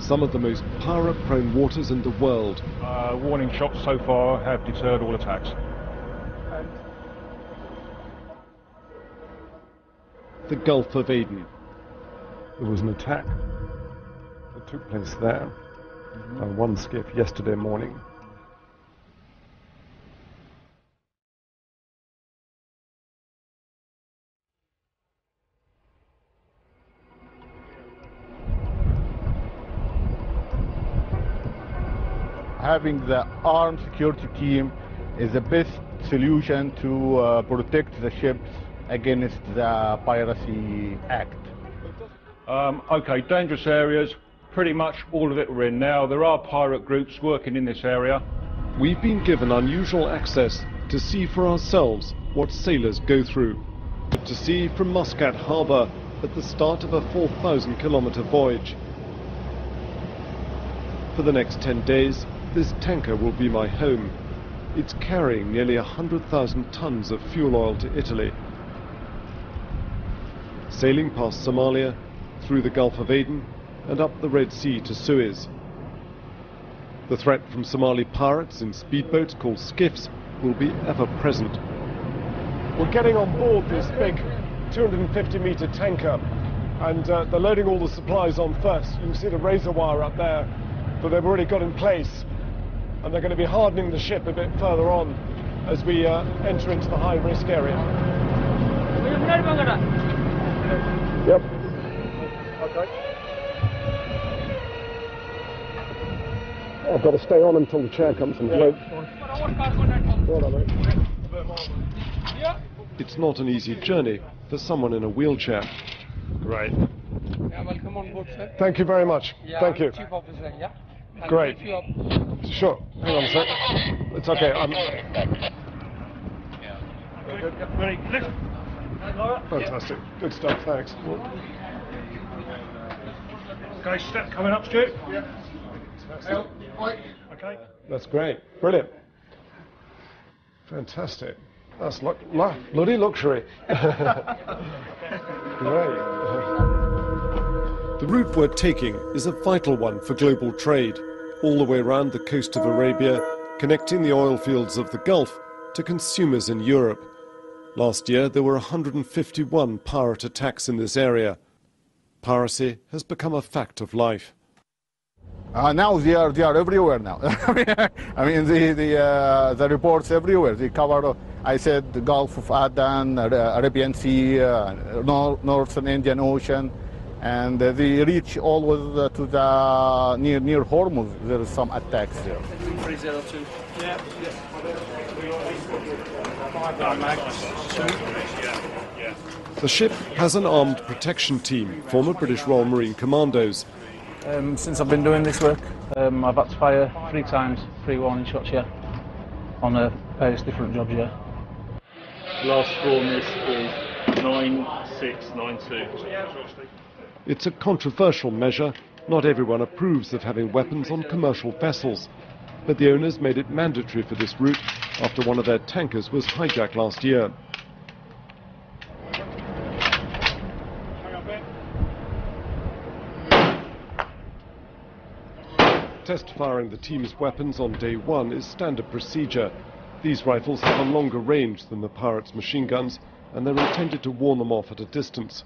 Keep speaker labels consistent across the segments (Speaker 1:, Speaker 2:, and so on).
Speaker 1: some of the most pirate-prone waters in the world.
Speaker 2: Warning shots so far have deterred all attacks.
Speaker 1: The Gulf of Aden. There was an attack that took place there on one skiff yesterday morning.
Speaker 3: Having the armed security team is the best solution to protect the ships against the piracy act.
Speaker 2: Okay, dangerous areas, pretty much all of it we're in now. There are pirate groups working in this area.
Speaker 1: We've been given unusual access to see for ourselves what sailors go through. To sea from Muscat Harbour at the start of a 4,000-kilometre voyage. For the next 10 days, this tanker will be my home. It's carrying nearly 100,000 tons of fuel oil to Italy. Sailing past Somalia, through the Gulf of Aden, and up the Red Sea to Suez. The threat from Somali pirates in speedboats called skiffs will be ever present. We're getting on board this big 250-metre tanker, and they're loading all the supplies on first. You can see the razor wire up there that they've already got in place, and they're going to be hardening the ship a bit further on as we enter into the high-risk area. Yep. Okay. I've got to stay on until the chair comes and floats. It's not an easy journey for someone in a wheelchair.
Speaker 2: Great.
Speaker 4: Yeah, welcome on board, sir.
Speaker 1: Thank you very much.
Speaker 4: Yeah,
Speaker 1: Thank you.
Speaker 4: Chief officer, yeah.
Speaker 1: Great. Sure. Hang on a sec. It's okay.
Speaker 2: Ready? Lift.
Speaker 1: Fantastic. Good stuff. Thanks.
Speaker 2: Okay, step coming up, Stu.
Speaker 1: Fantastic.
Speaker 2: Okay.
Speaker 1: That's great. Brilliant. Fantastic. That's bloody luxury. Great. The route we're taking is a vital one for global trade, all the way around the coast of Arabia, connecting the oil fields of the Gulf to consumers in Europe. Last year, there were 151 pirate attacks in this area. Piracy has become a fact of life.
Speaker 3: Now they are everywhere now. I mean, the reports everywhere. They cover, I said, the Gulf of Aden, Arabian Sea, Northern Indian Ocean, and they reach always to the near Hormuz. There is some attacks there.
Speaker 4: 302. Yeah.
Speaker 1: The ship has an armed protection team, former British Royal Marine Commandos.
Speaker 5: Since I've been doing this work, I've had to fire 3 times, 3 warning shots, yeah, on various different jobs, yeah.
Speaker 6: Last score on this is 9692.
Speaker 1: It's a controversial measure. Not everyone approves of having weapons on commercial vessels, but the owners made it mandatory for this route after one of their tankers was hijacked last year. Test firing the team's weapons on day 1 is standard procedure. These rifles have a longer range than the pirates' machine guns, and they're intended to warn them off at a distance.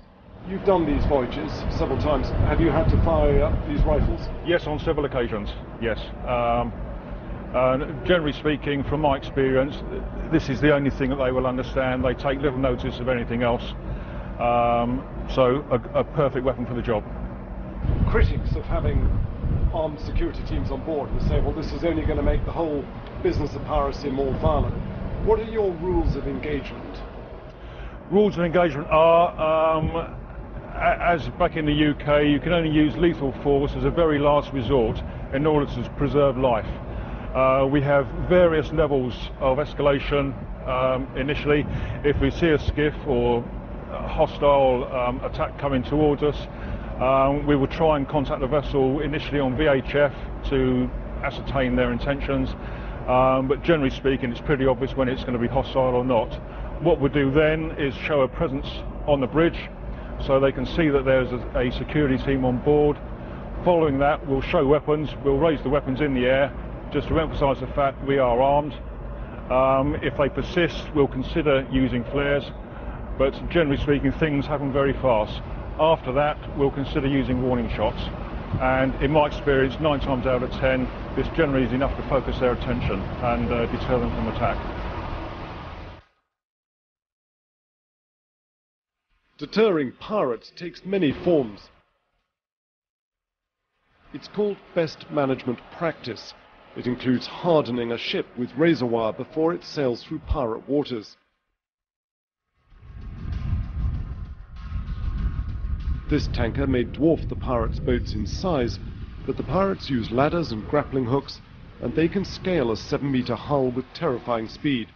Speaker 1: You've done these voyages several times. Have you had to fire these rifles?
Speaker 2: Yes, on several occasions, yes. Generally speaking, from my experience, this is the only thing that they will understand. They take little notice of anything else. So a perfect weapon for the job.
Speaker 1: Critics of having armed security teams on board will say, well, this is only going to make the whole business of piracy more violent. What are your rules of engagement?
Speaker 2: Rules of engagement are, as back in the UK, you can only use lethal force as a very last resort in order to preserve life. We have various levels of escalation initially. If we see a skiff or a hostile attack coming towards us, we will try and contact the vessel initially on VHF to ascertain their intentions, but generally speaking it's pretty obvious when it's going to be hostile or not. What we'll do then is show a presence on the bridge so they can see that there's a security team on board, Following that, we'll show weapons, we'll raise the weapons in the air, just to emphasise the fact we are armed. If they persist, we'll consider using flares, but generally speaking, things happen very fast. After that, we'll consider using warning shots, and in my experience, 9 times out of 10, this generally is enough to focus their attention and deter them from attack.
Speaker 1: Deterring pirates takes many forms. It's called best management practice. It includes hardening a ship with razor wire before it sails through pirate waters. This tanker may dwarf the pirates' boats in size, but the pirates use ladders and grappling hooks, and they can scale a 7-meter hull with terrifying speed.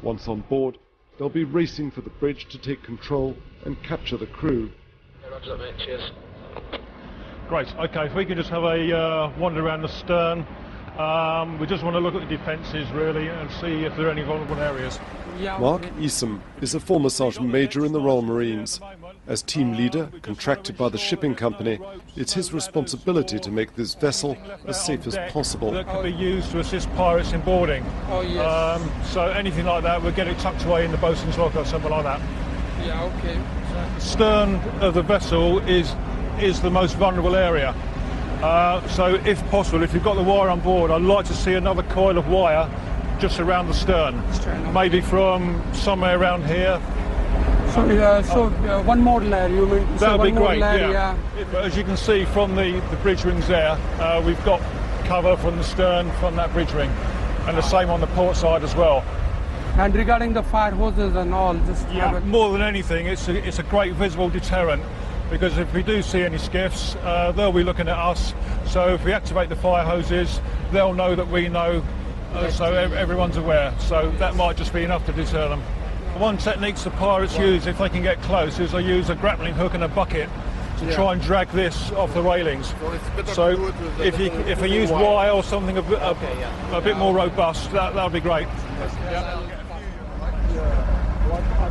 Speaker 1: Once on board, they'll be racing for the bridge to take control and capture the crew.
Speaker 5: Cheers.
Speaker 2: Great, okay, if we could just have a wander around the stern. We just want to look at the defences really and see if there are any vulnerable areas.
Speaker 1: Mark Easom is a former Sergeant Major in the Royal Marines. As team leader, contracted by the shipping company, it's his responsibility to make this vessel as safe as possible.
Speaker 2: That can be used to assist pirates in boarding.
Speaker 4: Oh, yes.
Speaker 2: So anything like that, we'll get it tucked away in the boatswain's locker or something like that.
Speaker 4: Yeah, okay.
Speaker 2: The stern of the vessel is the most vulnerable area. So if possible, if you've got the wire on board, I'd like to see another coil of wire just around the stern. Maybe from somewhere around here.
Speaker 4: So, one more layer, you mean?
Speaker 2: That would be great,
Speaker 4: layer,
Speaker 2: yeah. But as you can see from the bridge rings there, we've got cover from the stern from that bridge ring. And the same on the port side as well.
Speaker 4: And regarding the fire hoses and all, just have it.
Speaker 2: More than anything, it's a great visible deterrent. Because if we do see any skiffs, they'll be looking at us. So if we activate the fire hoses, they'll know that we know, so everyone's aware. So that might just be enough to deter them. One technique the pirates use if they can get close is they use a grappling hook and a bucket to try and drag this off the railings. So if they use wire or something a bit more robust, that would be great.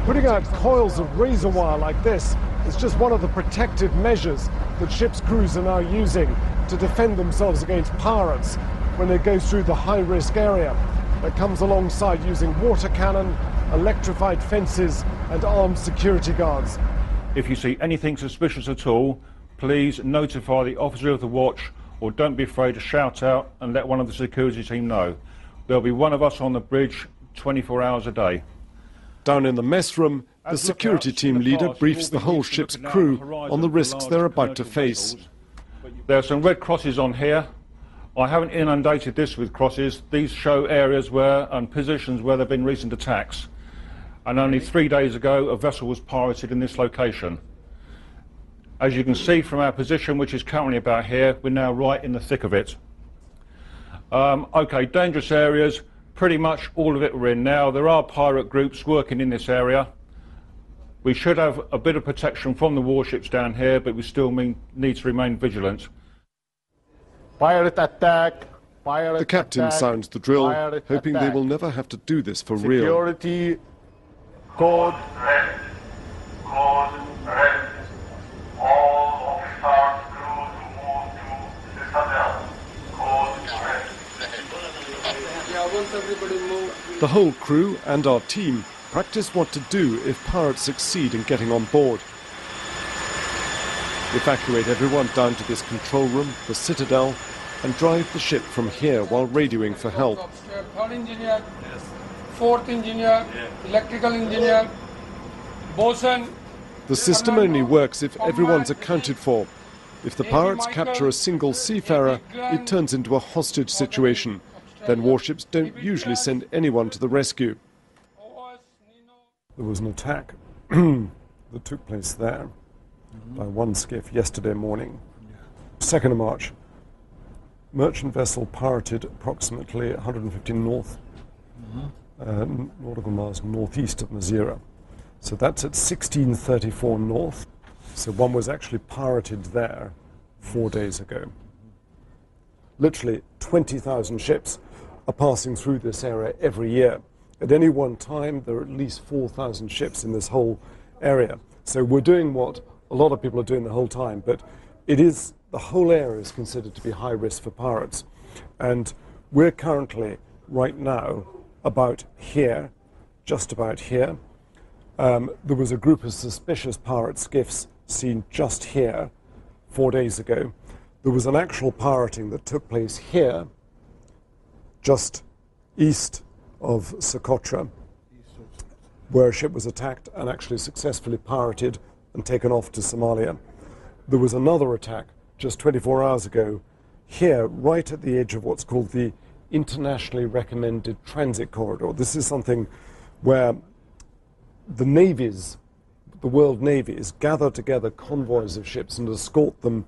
Speaker 1: Putting out coils of razor wire like this is just one of the protective measures that ship's crews are now using to defend themselves against pirates when they go through the high-risk area. That comes alongside using water cannon, electrified fences and armed security guards.
Speaker 2: If you see anything suspicious at all, please notify the officer of the watch, or don't be afraid to shout out and let one of the security team know. There'll be one of us on the bridge 24 hours a day.
Speaker 1: Down in the mess room, the security team leader briefs the whole ship's crew on the risks they're about to face.
Speaker 2: There are some red crosses on here. I haven't inundated this with crosses. These show areas where and positions where there have been recent attacks. And only 3 days ago, a vessel was pirated in this location. As you can see from our position, which is currently about here, we're now right in the thick of it. Okay, dangerous areas. Pretty much all of it we're in now. There are pirate groups working in this area. We should have a bit of protection from the warships down here, but we still need to remain vigilant.
Speaker 3: Pirate attack. Pirate
Speaker 1: The captain
Speaker 3: attack,
Speaker 1: sounds the drill,
Speaker 3: pirate
Speaker 1: hoping they
Speaker 3: attack.
Speaker 1: will never have to do this for real.
Speaker 3: Security code.
Speaker 7: Red. Code red. All officers crew to move to Citadel. Code red.
Speaker 4: Yeah, once everybody moves.
Speaker 1: The whole crew and our team practice what to do if pirates succeed in getting on board. Evacuate everyone down to this control room, the Citadel, and drive the ship from here while radioing for help.
Speaker 4: Upstairs, third engineer, fourth engineer, electrical engineer, bosun.
Speaker 1: The system only works if everyone's accounted for. If the pirates capture a single seafarer, it turns into a hostage situation. Then warships don't usually send anyone to the rescue. There was an attack that took place there by one skiff yesterday morning. 2nd of March, merchant vessel pirated approximately 150 north, nautical miles northeast of Madeira. So that's at 1634 north. So one was actually pirated there 4 days ago. Literally 20,000 ships are passing through this area every year. At any one time, there are at least 4,000 ships in this whole area. So we're doing what a lot of people are doing the whole time, but the whole area is considered to be high risk for pirates. And we're currently, right now, about here, just about here. There was a group of suspicious pirate skiffs seen just here 4 days ago. There was an actual pirating that took place here, just east of Socotra, where a ship was attacked and actually successfully pirated and taken off to Somalia. There was another attack just 24 hours ago here, right at the edge of what's called the internationally recommended transit corridor. This is something where the navies, the world navies, gather together convoys of ships and escort them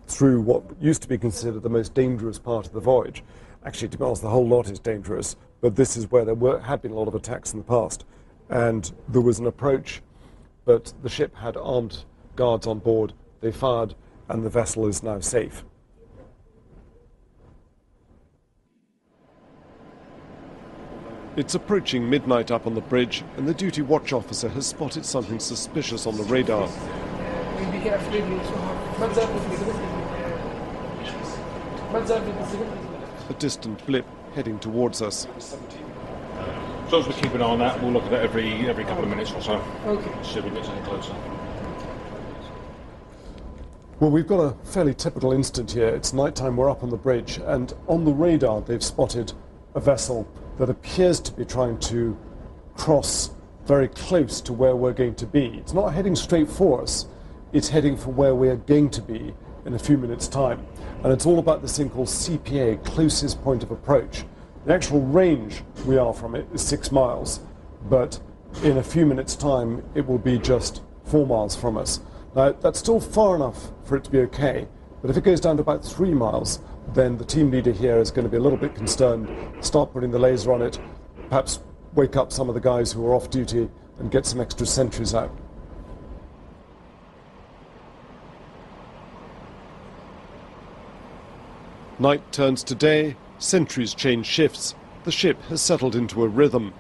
Speaker 1: through what used to be considered the most dangerous part of the voyage. Actually, to be honest, the whole lot is dangerous, but this is where there had been a lot of attacks in the past. And there was an approach, but the ship had armed guards on board. They fired, and the vessel is now safe. It's approaching midnight up on the bridge, and the duty watch officer has spotted something suspicious on the radar. A distant blip heading towards us.
Speaker 2: So as we keep an eye on that, we'll look at it every couple of minutes or so. Okay. See if we get any closer.
Speaker 1: Well, we've got a fairly typical instant here. It's nighttime, we're up on the bridge, and on the radar they've spotted a vessel that appears to be trying to cross very close to where we're going to be. It's not heading straight for us, it's heading for where we're going to be in a few minutes' time. And it's all about this thing called CPA, closest point of approach. The actual range we are from it is 6 miles, but in a few minutes' time it will be just 4 miles from us. Now, that's still far enough for it to be okay, but if it goes down to about 3 miles, then the team leader here is going to be a little bit concerned, start putting the laser on it, perhaps wake up some of the guys who are off duty and get some extra sentries out. Night turns to day, sentries change shifts. The ship has settled into a rhythm.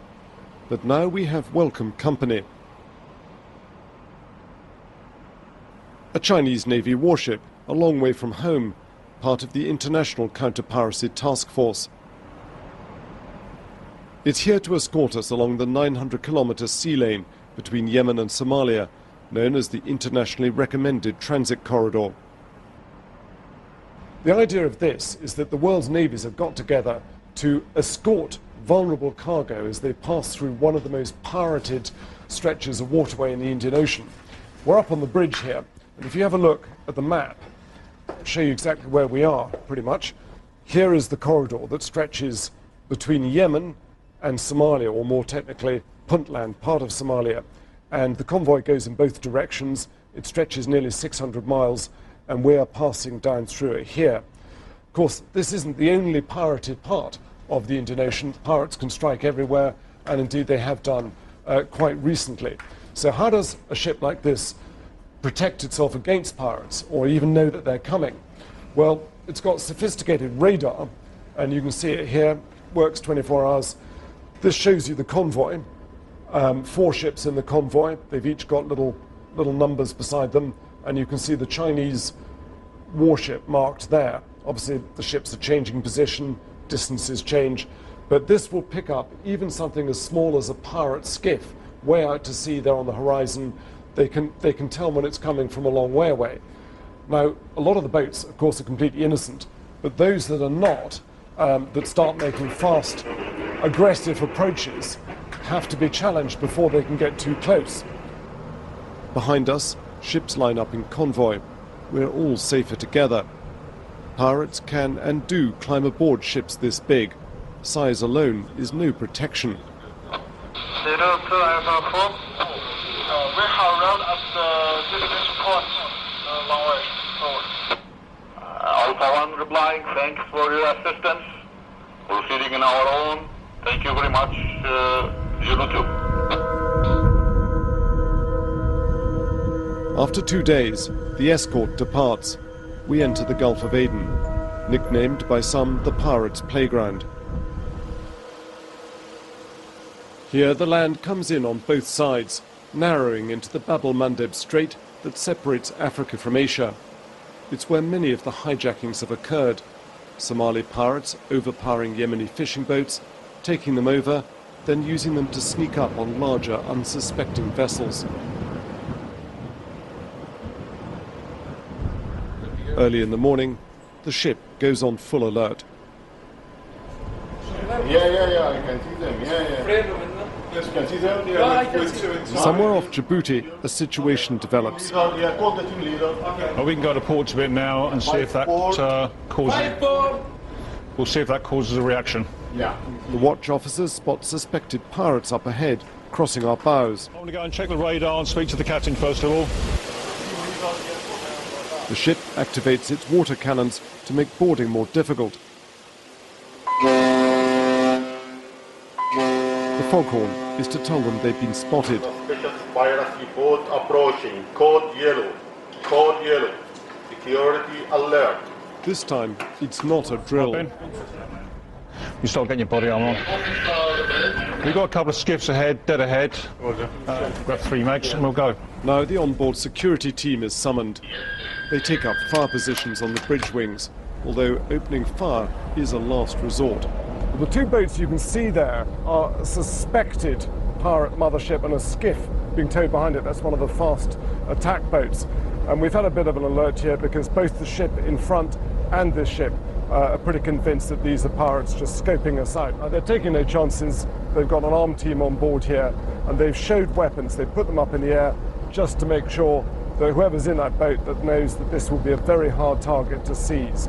Speaker 1: But now we have welcome company. A Chinese Navy warship, a long way from home, part of the International Counter-Piracy Task Force. It's here to escort us along the 900-kilometre sea lane between Yemen and Somalia, known as the Internationally Recommended Transit Corridor. The idea of this is that the world's navies have got together to escort vulnerable cargo as they pass through one of the most pirated stretches of waterway in the Indian Ocean. We're up on the bridge here, and if you have a look at the map, I'll show you exactly where we are, pretty much. Here is the corridor that stretches between Yemen and Somalia, or more technically, Puntland, part of Somalia. And the convoy goes in both directions. It stretches nearly 600 miles, and we are passing down through it here. Of course, this isn't the only pirated part of the Indian Ocean. Pirates can strike everywhere, and indeed they have done quite recently. So how does a ship like this protect itself against pirates, or even know that they're coming? Well, it's got sophisticated radar, and you can see it here, works 24 hours. This shows you the convoy, 4 ships in the convoy. They've each got little numbers beside them, and you can see the Chinese warship marked there. Obviously, the ships are changing position, distances change, but this will pick up even something as small as a pirate skiff way out to sea there on the horizon. They can tell when it's coming from a long way away. Now, a lot of the boats, of course, are completely innocent, but those that are not, that start making fast, aggressive approaches, have to be challenged before they can get too close. Behind us, ships line up in convoy. We're all safer together. Pirates can and do climb aboard ships this big. Size alone is no protection.
Speaker 7: We have arrived at the destination point, long way forward. Alpha 1 replying, thanks for your assistance. Proceeding in our own. Thank you very much, Zulu 2.
Speaker 1: After 2 days, the escort departs. We enter the Gulf of Aden, nicknamed by some the pirates' playground. Here the land comes in on both sides, narrowing into the Bab el-Mandeb Strait that separates Africa from Asia. It's where many of the hijackings have occurred. Somali pirates overpowering Yemeni fishing boats, taking them over, then using them to sneak up on larger, unsuspecting vessels. Early in the morning, the ship goes on full alert.
Speaker 3: Yeah, I can see them. Yes, you can see them.
Speaker 1: Somewhere off Djibouti, a situation develops.
Speaker 3: Call the team leader.
Speaker 2: Well, we can go to port a bit now and see if that we'll see if that causes a reaction.
Speaker 3: Yeah.
Speaker 1: The watch officers spot suspected pirates up ahead, crossing our bows.
Speaker 2: I want to go and check the radar and speak to the captain first of all.
Speaker 1: The ship activates its water cannons to make boarding more difficult. The foghorn is to tell them they've been spotted.
Speaker 3: Suspicious piracy boat approaching. Code yellow. Code yellow. Security alert.
Speaker 1: This time, it's not a drill.
Speaker 2: Ben, you start getting your body armor on. We've got a couple of skiffs ahead, dead ahead. We've got 3 mags and we'll go.
Speaker 1: Now the onboard security team is summoned. They take up fire positions on the bridge wings, although opening fire is a last resort. The 2 boats you can see there are a suspected pirate mothership and a skiff being towed behind it. That's one of the fast attack boats. And we've had a bit of an alert here because both the ship in front and this ship are pretty convinced that these are pirates just scoping us out. They're taking no chances. They've got an armed team on board here and they've showed weapons. They've put them up in the air just to make sure that whoever's in that boat that knows that this will be a very hard target to seize.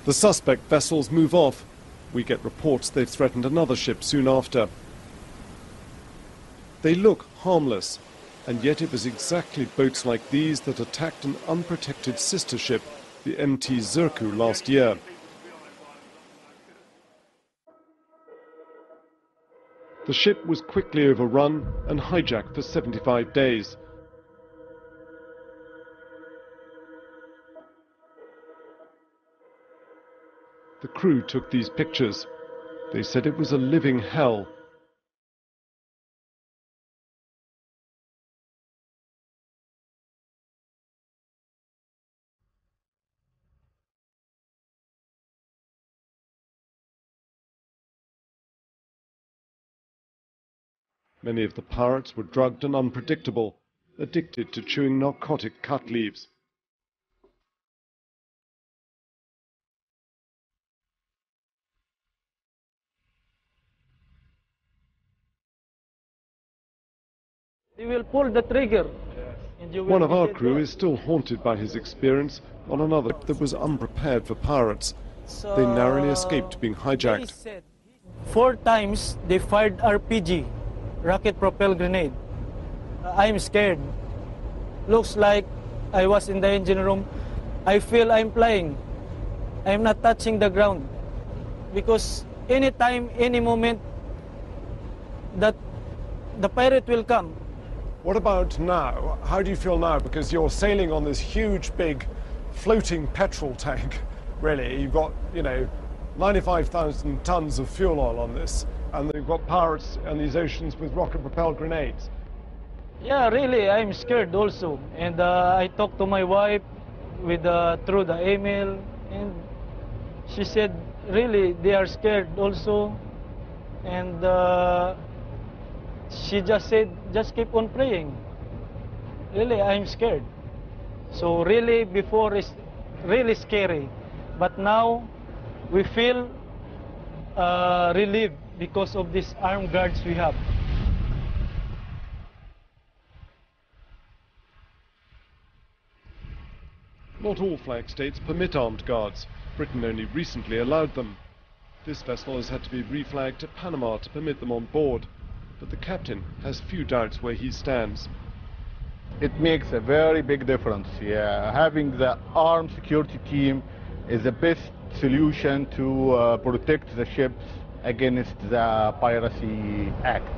Speaker 1: The suspect vessels move off. We get reports they've threatened another ship soon after. They look harmless, and yet it was exactly boats like these that attacked an unprotected sister ship, the MT Zirku, last year. The ship was quickly overrun and hijacked for 75 days. The crew took these pictures. They said it was a living hell. Many of the pirates were drugged and unpredictable, addicted to chewing narcotic cut leaves.
Speaker 8: They will pull the trigger.
Speaker 1: One of our crew is still haunted by his experience on another that was unprepared for pirates. They narrowly escaped being hijacked.
Speaker 8: 4 times they fired RPG, rocket propelled grenade. I'm scared. Looks like I was in the engine room. I feel I'm flying. I'm not touching the ground because anytime, any moment that the pirate will come.
Speaker 1: What about now? How do you feel now? Because you're sailing on this huge, big, floating petrol tank, really. You've got, 95,000 tons of fuel oil on this, and you've got pirates on these oceans with rocket-propelled grenades.
Speaker 8: Yeah, really, I'm scared also. And I talked to my wife through the email, and she said, really, they are scared also. And she just said, just keep on praying. Really, I'm scared. So really, before it's really scary. But now, we feel relieved because of these armed guards we have.
Speaker 1: Not all flag states permit armed guards. Britain only recently allowed them. This vessel has had to be reflagged to Panama to permit them on board. But the captain has few doubts where he stands.
Speaker 3: It makes a very big difference. Yeah, having the armed security team is the best solution to protect the ships against the piracy act.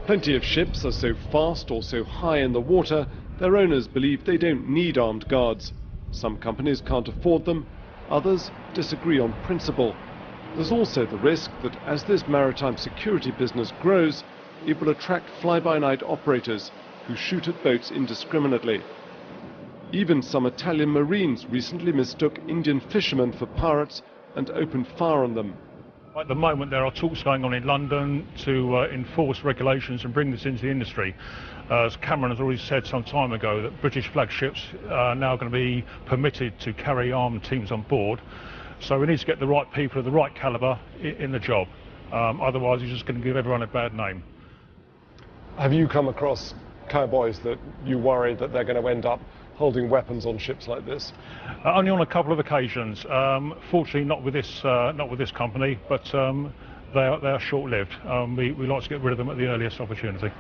Speaker 1: Plenty of ships are so fast or so high in the water, their owners believe they don't need armed guards. Some companies can't afford them, others disagree on principle. There's also the risk that as this maritime security business grows, it will attract fly-by-night operators who shoot at boats indiscriminately. Even some Italian Marines recently mistook Indian fishermen for pirates and opened fire on them.
Speaker 2: At the moment there are talks going on in London to enforce regulations and bring this into the industry. As Cameron has already said some time ago, that British flagships are now going to be permitted to carry armed teams on board. So we need to get the right people of the right calibre in the job. Otherwise you're just going to give everyone a bad name.
Speaker 1: Have you come across cowboys that you worry that they're going to end up holding weapons on ships like this?
Speaker 2: Only on a couple of occasions. Fortunately not with this company, but they are short-lived. We like to get rid of them at the earliest opportunity.